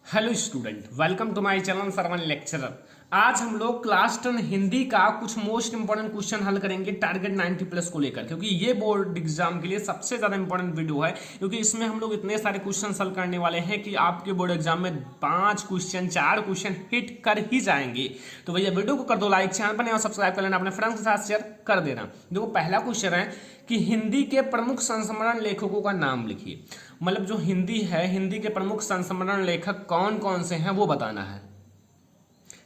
Hello student, welcome to my channel Sarvan lecturer. आज हम लोग क्लास 10 हिंदी का कुछ मोस्ट इंपोर्टेंट क्वेश्चन हल करेंगे टारगेट 90 प्लस को लेकर, क्योंकि ये बोर्ड एग्जाम के लिए सबसे ज्यादा इंपॉर्टेंट वीडियो है। क्योंकि इसमें हम लोग इतने सारे क्वेश्चन हल करने वाले हैं कि आपके बोर्ड एग्जाम में 4 क्वेश्चन हिट कर ही जाएंगे। तो भैया वीडियो को कर दो लाइक, चैनल पर नए हो सब्सक्राइब कर लेना, अपने फ्रेंड्स के साथ शेयर कर देना। देखो पहला क्वेश्चन है कि हिंदी के प्रमुख संस्मरण लेखकों का नाम लिखिए। मतलब जो हिंदी है, हिंदी के प्रमुख संस्मरण लेखक कौन कौन से हैं वो बताना है।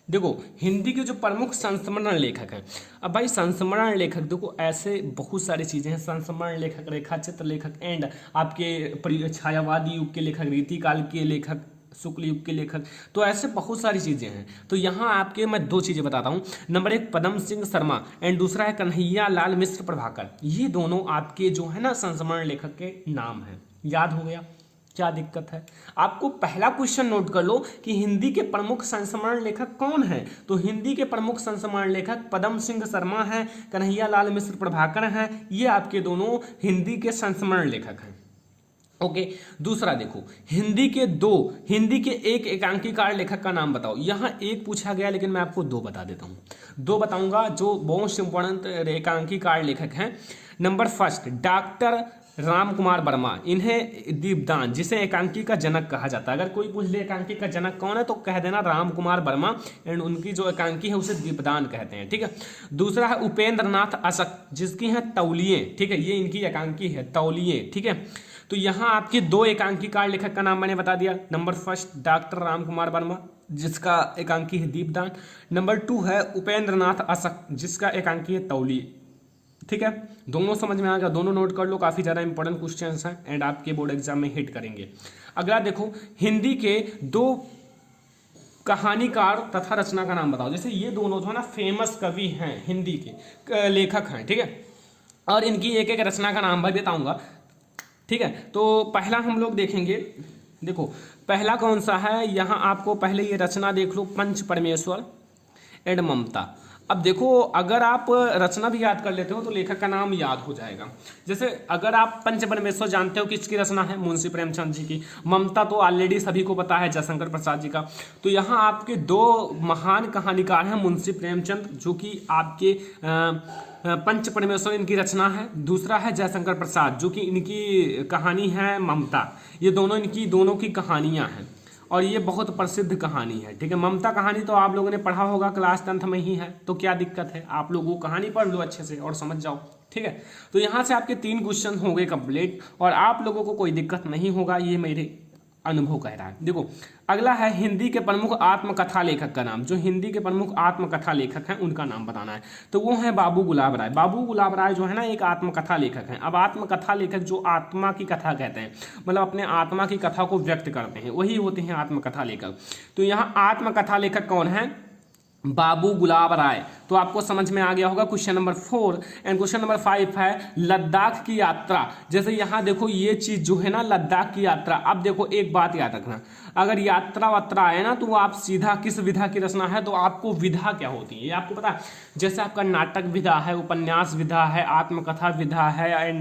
देखो हिंदी के जो प्रमुख संस्मरण लेखक हैं, अब भाई संस्मरण लेखक देखो ऐसे बहुत सारी चीजें हैं। संस्मरण लेखक, रेखाचित्र लेखक एंड आपके छायावादी युग के लेखक, रीतिकाल के लेखक, शुक्ल युग के लेखक, तो ऐसे बहुत सारी चीजें हैं। तो यहाँ आपके मैं 2 चीजें बताता हूँ। नंबर 1 पदम सिंह शर्मा एंड दूसरा है कन्हैया लाल मिश्र प्रभाकर। ये दोनों आपके जो है ना संस्मरण लेखक के नाम हैं। याद हो गया? क्या दिक्कत है? आपको पहला क्वेश्चन नोट कर लो कि हिंदी के प्रमुख संस्मरण लेखक कौन है। तो हिंदी के प्रमुख संस्मरण लेखक पदम सिंह शर्मा हैं, कन्हैया लाल मिश्र प्रभाकर हैं। ये आपके दोनों हिंदी के संस्मरण लेखक हैं। ओके दूसरा देखो हिंदी के एक एकांकीकार लेखक का नाम बताओ। यहां एक पूछा गया लेकिन मैं आपको 2 बता देता हूं। 2 बताऊंगा जो मोस्ट इंपोर्टेंट एकांकीकार लेखक हैं। नंबर 1 डॉक्टर राम कुमार वर्मा, इन्हें दीपदान जिसे एकांकी का जनक कहा जाता है। अगर कोई पूछ ले एकांकी का जनक कौन है तो कह देना राम कुमार वर्मा एंड उनकी जो एकांकी है उसे दीपदान कहते हैं। ठीक है। दूसरा है उपेंद्र नाथ अशक, जिसकी है तौलिये। ठीक है, ये इनकी एकांकी है तौलिये। ठीक है, तो यहां आपके 2 एकांकीकार लेखक का नाम मैंने बता दिया। नंबर 1 डॉक्टर राम कुमार वर्मा जिसका एकांकी है दीपदान। नंबर 2 है उपेंद्र नाथ अशक जिसका एकांकी है तौलिये। ठीक है, दोनों समझ में आ गया, दोनों नोट कर लो, काफी ज्यादा इंपॉर्टेंट क्वेश्चंस हैं एंड आपके बोर्ड एग्जाम में हिट करेंगे। अगला देखो हिंदी के 2 कहानीकार तथा रचना का नाम बताओ। जैसे ये दोनों जो है ना फेमस कवि हैं, हिंदी के लेखक हैं। ठीक है, और इनकी एक एक रचना का नाम भी बताऊंगा। ठीक है, तो पहला हम लोग देखेंगे। देखो पहला कौन सा है, यहां आपको पहले ये रचना देख लो, पंच परमेश्वर एंड ममता। अब देखो अगर आप रचना भी याद कर लेते हो तो लेखक का नाम याद हो जाएगा। जैसे अगर आप पंच परमेश्वर जानते हो किसकी रचना है, मुंशी प्रेमचंद जी की। ममता तो ऑलरेडी सभी को पता है, जयशंकर प्रसाद जी का। तो यहाँ आपके 2 महान कहानीकार हैं, मुंशी प्रेमचंद जो कि आपके पंच परमेश्वर इनकी रचना है। दूसरा है जयशंकर प्रसाद जो कि इनकी कहानी है ममता। ये दोनों की कहानियां हैं और ये बहुत प्रसिद्ध कहानी है। ठीक है, ममता कहानी तो आप लोगों ने पढ़ा होगा, क्लास 10th में ही है। तो क्या दिक्कत है, आप लोग वो कहानी पढ़ लो अच्छे से और समझ जाओ। ठीक है, तो यहाँ से आपके 3 क्वेश्चन हो गए कंप्लीट और आप लोगों को कोई दिक्कत नहीं होगा, ये मेरे अनुभव कह रहा है। देखो अगला है हिंदी के प्रमुख आत्मकथा लेखक का नाम। जो हिंदी के प्रमुख आत्मकथा लेखक हैं उनका नाम बताना है। तो वो है बाबू गुलाब राय। बाबू गुलाब राय जो है ना एक आत्मकथा लेखक हैं। अब आत्मकथा लेखक जो आत्मा की कथा कहते हैं, मतलब अपने आत्मा की कथा को व्यक्त करते हैं, वही होते हैं आत्मकथा लेखक। तो यहाँ आत्मकथा लेखक कौन है? बाबू गुलाब राय। तो आपको समझ में आ गया होगा question number 4। And question number 5 है लद्दाख की यात्रा। जैसे यहाँ देखो ये चीज जो है ना लद्दाख की यात्रा। अब देखो एक बात याद रखना, अगर यात्रा वात्रा है ना तो आप सीधा किस विधा की रचना है तो आपको विधा क्या होती है ये आपको पता है। जैसे आपका नाटक विधा है, उपन्यास विधा है, आत्मकथा विधा है,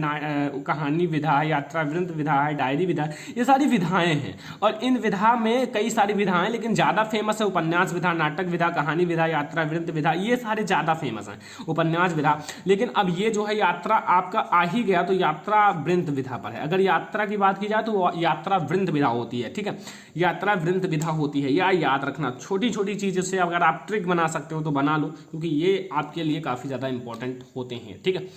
कहानी विधा है, यात्रा वृंत विधा है, डायरी विधा है, ये सारी विधाएं हैं। और इन विधा में कई सारी विधाएं, लेकिन ज्यादा फेमस है उपन्यास विधा, नाटक विधा, कहानी विधा, यात्रा वृंत विधा, ये सारे ज्यादा फेमस हैं, उपन्यास विधा। लेकिन अब ये जो है यात्रा आपका आ ही गया तो यात्रा वृंत विधा पर है। अगर यात्रा की बात की जाए तो यात्रा वृंत विधा होती है। ठीक है, यात्रा वृंत विधा होती है, या याद रखना। छोटी छोटी चीजों से अगर आप ट्रिक बना सकते हो तो बना लो, क्योंकि ये आपके लिए काफी ज्यादा इंपॉर्टेंट होते हैं। ठीक है,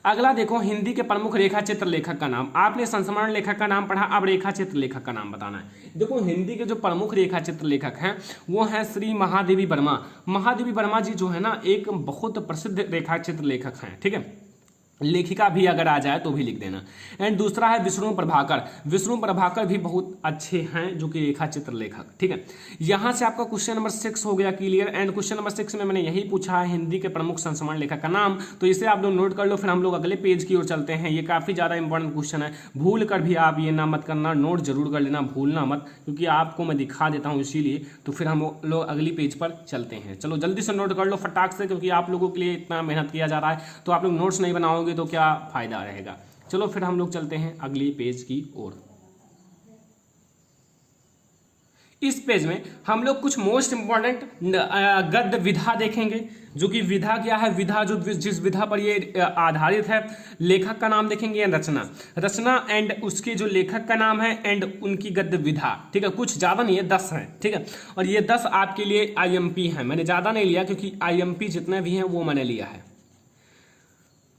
अगला देखो हिंदी के प्रमुख रेखाचित्र लेखक का नाम। आपने संस्मरण लेखक का नाम पढ़ा, अब रेखाचित्र लेखक का नाम बताना है। देखो हिंदी के जो प्रमुख रेखाचित्र लेखक हैं वो हैं श्री महादेवी वर्मा। महादेवी वर्मा जी जो है ना एक बहुत प्रसिद्ध रेखाचित्र लेखक हैं। ठीक है, लेखिका भी अगर आ जाए तो भी लिख देना। एंड दूसरा है विष्णु प्रभाकर। विष्णु प्रभाकर भी बहुत अच्छे हैं जो कि रेखाचित्र लेखक। ठीक है, यहां से आपका क्वेश्चन नंबर 6 हो गया क्लियर। एंड क्वेश्चन नंबर 6 में मैंने यही पूछा है हिंदी के प्रमुख संस्मरण लेखक का नाम, तो इसे आप लोग नोट कर लो। फिर हम लोग अगले पेज की ओर चलते हैं। ये काफी ज्यादा इंपॉर्टेंट क्वेश्चन है, भूल कर भी आप ये ना मत करना, नोट जरूर कर लेना, भूलना मत, क्योंकि आपको मैं दिखा देता हूँ इसीलिए। तो फिर हम लोग अगली पेज पर चलते हैं। चलो जल्दी से नोट कर लो फटाक से, क्योंकि आप लोगों के लिए इतना मेहनत किया जा रहा है, तो आप लोग नोट्स नहीं बनाओगे तो क्या फायदा रहेगा। चलो फिर हम लोग चलते हैं अगली पेज की ओर। इस पेज में हम लोग कुछ मोस्ट इंपॉर्टेंट गद्य विधा देखेंगे, जो कि विधा क्या है, विधा जो जिस विधा पर ये आधारित है, लेखक का नाम देखेंगे या रचना, रचना एंड उसके जो लेखक का नाम है एंड उनकी गद्य विधा, ठीक है। कुछ ज़्यादा नहीं है, 10 हैं, ठीक है। और ये 10 आपके लिए IMP है, मैंने ज़्यादा नहीं लिया क्योंकि IMP जितने भी हैं वो मैंने लिया है।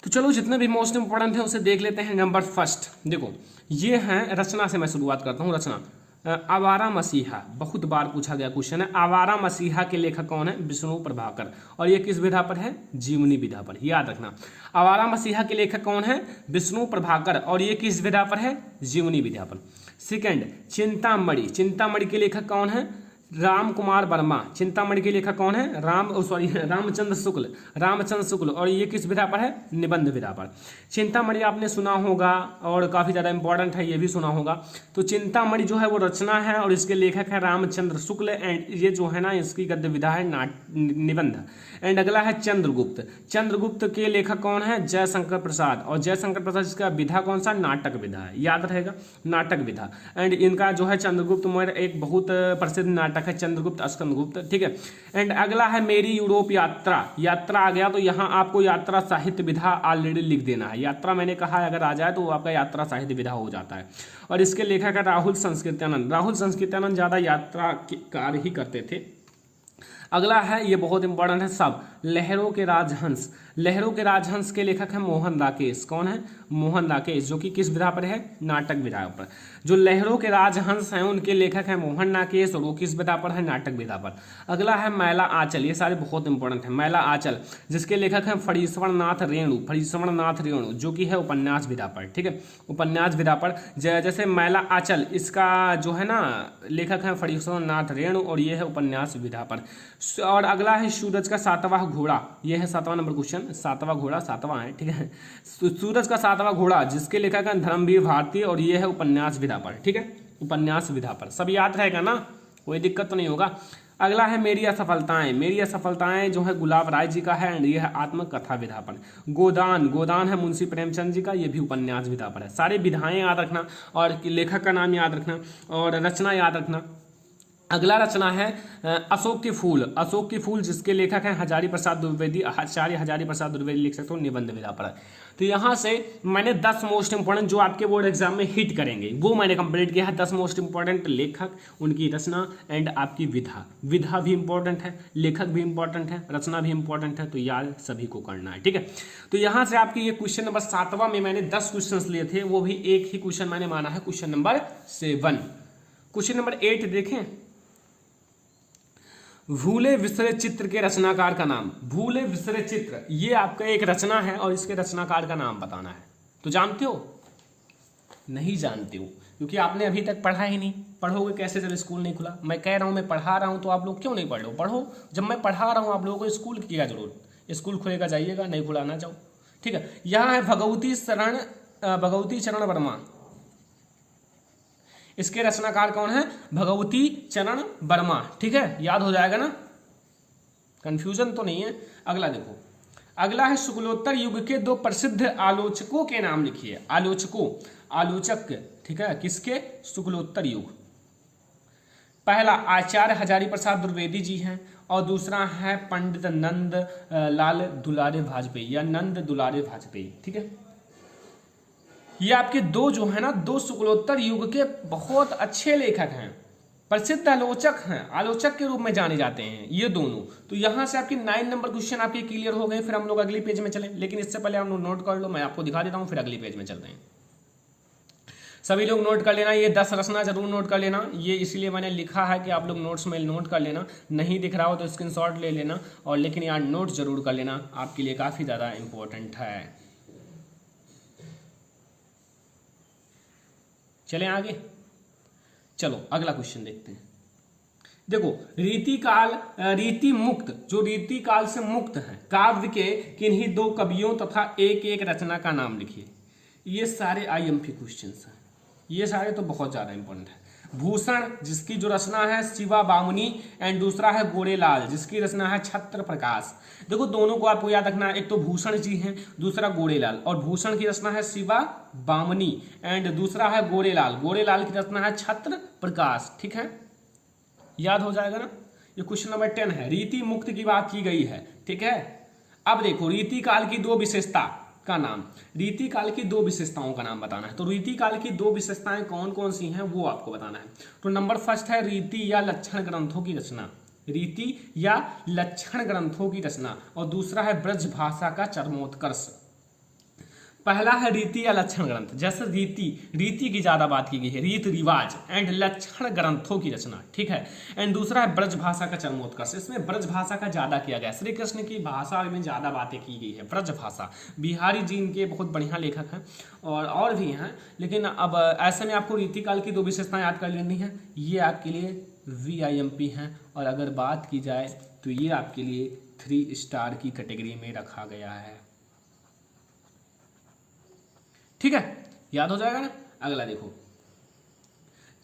तो चलो जितने भी मोस्ट इंपॉर्टेंट है उसे देख लेते हैं। नंबर फर्स्ट देखो, ये हैं, रचना से मैं शुरुआत करता हूँ। रचना आवारा मसीहा, बहुत बार पूछा गया क्वेश्चन है। आवारा मसीहा के लेखक कौन है? विष्णु प्रभाकर। और ये किस विधा पर है? जीवनी विधा पर, याद रखना। आवारा मसीहा के लेखक कौन है? विष्णु प्रभाकर। और ये किस विधा पर है? जीवनी विधा पर। सेकंड, चिंतामणि, चिंतामणि के लेखक कौन है? राम कुमार वर्मा। चिंतामणि के लेखक कौन है? रामचंद्र शुक्ल, रामचंद्र शुक्ल। और ये किस विधा पर है? निबंध विधा पर। चिंतामणि आपने सुना होगा और काफी ज्यादा इंपॉर्टेंट है, ये भी सुना होगा। तो चिंतामणि जो है वो रचना है और इसके लेखक है रामचंद्र शुक्ल। एंड ये जो है ना, इसकी गद्य विधा है निबंध। एंड अगला है चंद्रगुप्त। चंद्रगुप्त के लेखक कौन है? जयशंकर प्रसाद। और जयशंकर प्रसाद इसका विधा कौन सा? नाटक विधा है, याद रहेगा, नाटक विधा। एंड इनका जो है चंद्रगुप्त मौर्य एक बहुत प्रसिद्ध नाटक है, चंद्रगुप्त स्कंदगुप्त, ठीक है। एंड अगला है मेरी यूरोप यात्रा। यात्रा आ गया तो यहाँ आपको यात्रा साहित्य विधा ऑलरेडी लिख देना है। यात्रा मैंने कहा है, अगर आ जाए तो वो आपका यात्रा साहित्य विधा हो जाता है। और इसके लेखक है राहुल संस्कृत्यानंद। राहुल संस्कृत्यानंद ज्यादा यात्रा कार्य ही करते थे। अगला है, ये बहुत इंपॉर्टेंट है सब, लहरों के राजहंस। लहरों के राजहंस के लेखक है मोहन राकेश। कौन है? मोहन राकेश, जो कि किस विधा पर है? नाटक विधा पर। जो लहरों के राजहंस हैं उनके लेखक है मोहन राकेश और वो किस विधा पर है? नाटक विधा पर। अगला है मैला आंचल। ये सारे बहुत इंपॉर्टेंट है। मैला आंचल जिसके लेखक है फणीश्वर नाथ रेणु, फणीश्वर नाथ रेणु, जो कि है उपन्यास विधा पर, ठीक है, उपन्यास विधा पर। जैसे मैला आंचल, इसका जो है ना लेखक है फणीश्वर नाथ रेणु और ये है उपन्यास विधा पर। और अगला है सूरज का सातवां घोड़ा। ये है 7वां नंबर क्वेश्चन, सातवां घोड़ा, 7वां है, ठीक है। सूरज का सातवां घोड़ा जिसके लेखक है धर्मवीर भारती और ये है उपन्यास विधा पर, ठीक है, उपन्यास विधा पर। सब याद रहेगा ना, कोई दिक्कत तो नहीं होगा। अगला है मेरी असफलताएं। मेरी असफलताएं जो है गुलाब राय जी का है एंड ये है आत्मकथा विधा पर। गोदान, गोदान है मुंशी प्रेमचंद जी का, ये भी उपन्यास विधा पर है। सारी विधाएं याद रखना और लेखक का नाम याद रखना और रचना याद रखना। अगला रचना है अशोक के फूल। अशोक के फूल जिसके लेखक हैं हजारी प्रसाद द्विवेदी। आचार्य हजारी प्रसाद द्विवेदी लिख सकते हो, निबंध विधा पर। तो यहाँ से मैंने 10 मोस्ट इंपॉर्टेंट जो आपके बोर्ड एग्जाम में हिट करेंगे वो मैंने कंप्लीट किया है। 10 मोस्ट इंपॉर्टेंट लेखक, उनकी रचना एंड आपकी विधा। विधा भी इंपॉर्टेंट है, लेखक भी इंपॉर्टेंट है, रचना भी इंपॉर्टेंट है, तो याद सभी को करना है, ठीक है। तो यहाँ से आपकी ये क्वेश्चन नंबर 7वां में मैंने 10 क्वेश्चन लिए थे, वो भी एक ही क्वेश्चन मैंने माना है, क्वेश्चन नंबर 7। क्वेश्चन नंबर 8 देखें। भूले विसरे चित्र के रचनाकार का नाम। भूले विसरे चित्र, ये आपका एक रचना है और इसके रचनाकार का नाम बताना है। तो जानते हो? नहीं जानते हो क्योंकि आपने अभी तक पढ़ा ही नहीं। पढ़ोगे कैसे जब स्कूल नहीं खुला? मैं कह रहा हूं, मैं पढ़ा रहा हूं, तो आप लोग क्यों नहीं पढ़ रहे हो? पढ़ो। जब मैं पढ़ा रहा हूं आप लोगों को स्कूल की क्या जरूरत? स्कूल खुलेगा जाइएगा, नहीं खुला ना जाओ, ठीक है। यहाँ है भगवती चरण वर्मा। इसके रचनाकार कौन है? भगवती चरण वर्मा, ठीक है, याद हो जाएगा ना, कंफ्यूजन तो नहीं है। अगला देखो, अगला है शुक्लोत्तर युग के 2 प्रसिद्ध आलोचकों के नाम लिखिए। आलोचक, ठीक है, किसके? शुक्लोत्तर युग। पहला आचार्य हजारी प्रसाद द्विवेदी जी हैं और दूसरा है पंडित नंद लाल दुलारे वाजपेयी या नंद दुलारे वाजपेयी, ठीक है। ये आपके 2 जो है ना, 2 शुक्लोत्तर युग के बहुत अच्छे लेखक हैं, प्रसिद्ध आलोचक हैं, आलोचक के रूप में जाने जाते हैं ये दोनों। तो यहां से आपके 9 नंबर क्वेश्चन आपके क्लियर हो गए। फिर हम लोग अगली पेज में चले, लेकिन इससे पहले हम लोग नोट कर लो, मैं आपको दिखा देता हूं, फिर अगली पेज में चलते हैं। सभी लोग नोट कर लेना, ये 10 रचना जरूर नोट कर लेना। ये इसलिए मैंने लिखा है कि आप लोग नोट्स में नोट कर लेना, नहीं दिख रहा हो तो स्क्रीनशॉट ले लेना, और लेकिन यार नोट जरूर कर लेना, आपके लिए काफी ज्यादा इंपॉर्टेंट है। चलें आगे, चलो अगला क्वेश्चन देखते हैं। देखो, रीति मुक्त, जो रीति काल से मुक्त है, काव्य के किन्हीं 2 कवियों तथा एक रचना का नाम लिखिए। ये सारे IMP क्वेश्चंस हैं, ये सारे तो बहुत ज्यादा इंपॉर्टेंट है। भूषण जिसकी जो रचना है शिवा बामुनी एंड दूसरा है गोरेलाल जिसकी रचना है छत्र प्रकाश। देखो दोनों को आपको याद रखना है, एक तो भूषण जी हैं, दूसरा गोरेलाल। और भूषण की रचना है शिवा बामनी एंड दूसरा है गोरेलाल। गोरेलाल की रचना है छत्र प्रकाश, ठीक है। याद हो जाएगा ना। ये क्वेश्चन नंबर 10 है, रीति मुक्त की बात की गई है, ठीक है। अब देखो रीति काल की दो विशेषता का नाम, रीति काल की दो विशेषताओं का नाम बताना है। तो रीति काल की दो विशेषताएं कौन कौन सी हैं वो आपको बताना है। तो नंबर फर्स्ट है रीति या लक्षण ग्रंथों की रचना, रीति या लक्षण ग्रंथों की रचना, और दूसरा है ब्रज भाषा का चरमोत्कर्ष। पहला है रीति या लक्षण ग्रंथ, जैसे रीति की ज्यादा बात की गई है, रीति रिवाज एंड लक्षण ग्रंथों की रचना, ठीक है। एंड दूसरा है ब्रज भाषा का चरमोत्कर्ष, इसमें ब्रज भाषा का ज्यादा किया गया, श्री कृष्ण की भाषा में ज्यादा बातें की गई है, ब्रज भाषा। बिहारी जी इनके बहुत बढ़िया लेखक हैं और भी हैं, लेकिन अब ऐसे में आपको रीति काल की दो विशेषताएं याद कर लेनी है। ये आपके लिए VIMP हैं, और अगर बात की जाए तो ये आपके लिए 3 स्टार की कैटेगरी में रखा गया है, ठीक है, याद हो जाएगा ना। अगला देखो,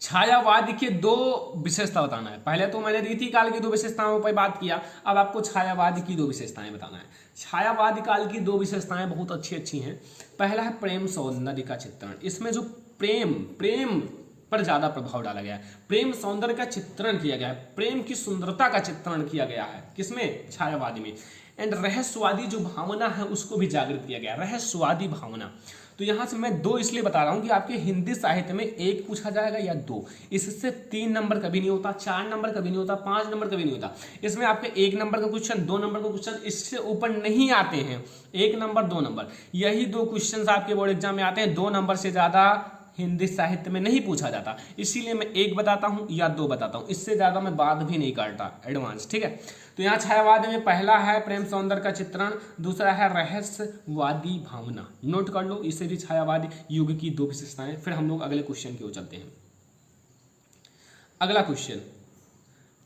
छायावाद के दो विशेषता बताना है। पहले तो मैंने रीति काल की दो विशेषताओं पर बात किया, अब आपको छायावाद की दो विशेषताएं बताना है। छायावाद काल की दो विशेषताएं बहुत अच्छी अच्छी हैं। पहला है प्रेम सौंदर्य का चित्रण, इसमें जो प्रेम पर ज्यादा प्रभाव डाला गया है, प्रेम सौंदर्य का चित्रण किया गया है, प्रेम की सुंदरता का चित्रण किया गया है, किसमें, छायावादी में। एंड रहस्यवादी जो भावना है उसको भी जागृत किया गया, रहस्यवादी भावना। तो यहां से मैं 2 इसलिए बता रहा हूं कि आपके हिंदी साहित्य में 1 पूछा जाएगा या 2, इससे 3 नंबर कभी नहीं होता, 4 नंबर कभी नहीं होता, 5 नंबर कभी नहीं होता। इसमें आपके 1 नंबर का क्वेश्चन, 2 नंबर का क्वेश्चन, इससे ऊपर नहीं आते हैं। 1 नंबर 2 नंबर, यही 2 क्वेश्चन आपके बोर्ड एग्जाम में आते हैं। 2 नंबर से ज्यादा हिंदी साहित्य में नहीं पूछा जाता, इसीलिए मैं 1 बताता हूं या 2 बताता हूं, इससे ज्यादा मैं बात भी नहीं करता एडवांस, ठीक है। तो यहाँ छायावाद में पहला है प्रेम सौंदर्य का चित्रण, दूसरा है रहस्यवादी भावना। नोट कर लो, इसे भी छायावादी युग की 2 विशेषताएं। फिर हम लोग अगले क्वेश्चन की ओर चलते हैं। अगला क्वेश्चन,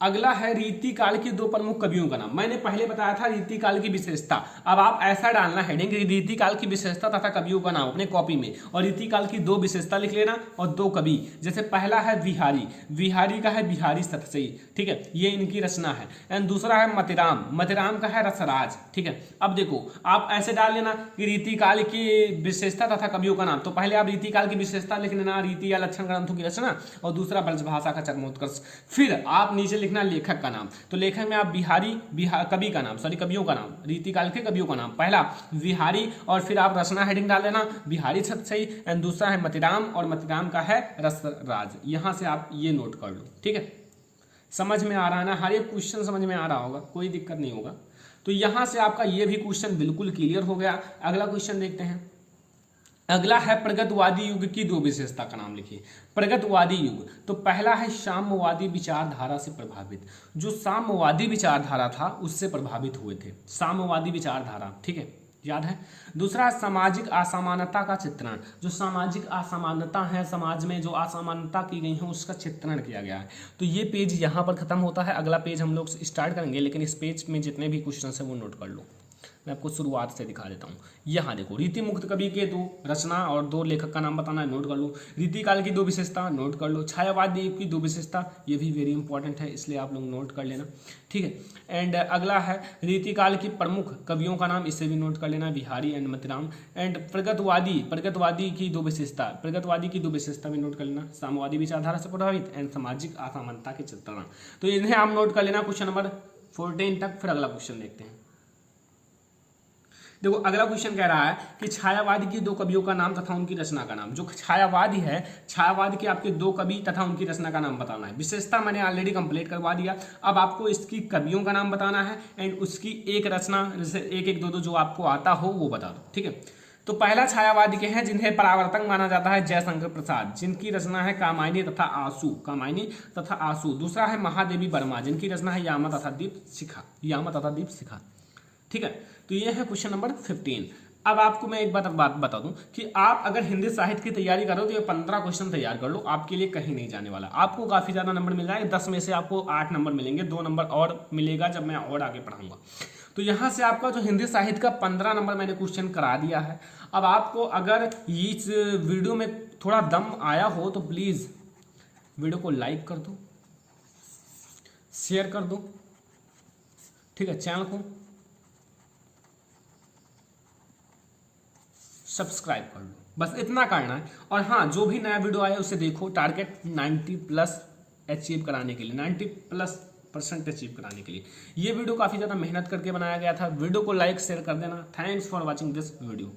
अगला है रीति काल के 2 प्रमुख कवियों का नाम। मैंने पहले बताया था रीति काल की विशेषता, अब आप ऐसा डालना हेडिंग रीति काल की विशेषता तथा कवियों का नाम अपने कॉपी में, और रीति काल की 2 विशेषता लिख लेना और 2 कवि। जैसे पहला है बिहारी का है बिहारी सतसई, ठीक है, ये इनकी रचना है। एंड दूसरा है मतिराम का है रसराज, ठीक है। अब देखो आप ऐसे डाल लेना कि रीति काल की विशेषता तथा कवियों का नाम। तो पहले आप रीति काल की विशेषता लिख लेना, रीति या लक्षण ग्रंथों की रचना, और दूसरा ब्रज भाषा का चरमोत्कर्ष। फिर आप नीचे लिखना लेखक का नाम। तो लेखक में आप कवि का नाम, कवियों का नाम, रीति काल के कवियों का नाम, पहला बिहारी, और फिर आप रचना हेडिंग डाल लेना बिहारी सतसई, एंड दूसरा है मतिराम, और मतिराम का है रसराज। यहां से आप ये नोट कर लो, ठीक है। समझ में आ रहा है ना, हर एक क्वेश्चन समझ में आ रहा होगा, कोई दिक्कत नहीं होगा। तो यहां से आपका ये भी क्वेश्चन बिल्कुल क्लियर हो गया। अगला क्वेश्चन देखते हैं। अगला है प्रगतवादी युग की 2 विशेषता का नाम लिखिए। प्रगतवादी युग, तो पहला है साम्यवादी विचारधारा से प्रभावित, जो साम्यवादी विचारधारा था उससे प्रभावित हुए थे, साम्यवादी विचारधारा, ठीक है, याद है। दूसरा है सामाजिक असमानता का चित्रण, जो सामाजिक असमानता है, समाज में जो असमानता की गई है उसका चित्रण किया गया है। तो ये पेज यहाँ पर खत्म होता है, अगला पेज हम लोग स्टार्ट करेंगे, लेकिन इस पेज में जितने भी क्वेश्चन है वो नोट कर लो। मैं आपको शुरुआत से दिखा देता हूँ। यहाँ देखो, रीति मुक्त कवि के 2 रचना और 2 लेखक का नाम बताना है, नोट कर लो। रीति काल की 2 विशेषता, नोट कर लो। छायावाद युग की 2 विशेषता, ये भी वेरी इंपॉर्टेंट है, इसलिए आप लोग नोट कर लेना, ठीक है। एंड अगला है रीति काल की प्रमुख कवियों का नाम, इसे भी नोट कर लेना, बिहारी एंड मतिराम। एंड प्रगतवादी की 2 विशेषता, प्रगतवादी की 2 विशेषता भी नोट कर लेना, साम्यवादी विचारधारा से प्रभावित एंड सामाजिक असमानता के चित्रण। तो इन्हें आप नोट कर लेना क्वेश्चन नंबर 14 तक। फिर अगला क्वेश्चन देखते हैं। देखो अगला क्वेश्चन कह रहा है कि छायावादी के 2 कवियों का नाम तथा उनकी रचना का नाम। जो छायावादी है, छायावाद के आपके 2 कवि तथा उनकी रचना का नाम बताना है। विशेषता मैंने ऑलरेडी कंप्लीट करवा दिया, अब आपको इसकी कवियों का नाम बताना है एंड उसकी एक रचना, जैसे 1-1, 2-2 जो आपको आता हो वो बता दो, ठीक है। तो पहला छायावादी के हैं जिन्हें परावर्तक माना जाता है जयशंकर प्रसाद, जिनकी रचना है कामायनी तथा आंसू। दूसरा है महादेवी वर्मा, जिनकी रचना है यामा तथा दीप शिखा, ठीक है। तो ये है क्वेश्चन नंबर 15। अब आपको मैं एक बात बता दूं कि आप अगर हिंदी साहित्य की तैयारी करो तो ये 15 क्वेश्चन तैयार कर लो, आपके लिए कहीं नहीं जाने वाला। आपको काफी ज्यादा नंबर मिल जाएंगे, 10 में से आपको 8 नंबर मिलेंगे, 2 नंबर और मिलेगा जब मैं और आगे पढ़ाऊंगा। तो यहाँ से आपका जो हिंदी साहित्य का 15 नंबर मैंने क्वेश्चन करा दिया है। अब आपको अगर इस वीडियो में थोड़ा दम आया हो तो प्लीज वीडियो को लाइक कर दो, शेयर कर दो, ठीक है, चैनल को सब्सक्राइब कर लो, बस इतना करना है। और हाँ, जो भी नया वीडियो आया उसे देखो, टारगेट 90+ अचीव कराने के लिए, 90+% अचीव कराने के लिए। ये वीडियो काफ़ी ज़्यादा मेहनत करके बनाया गया था। वीडियो को लाइक शेयर कर देना। Thanks for watching this video.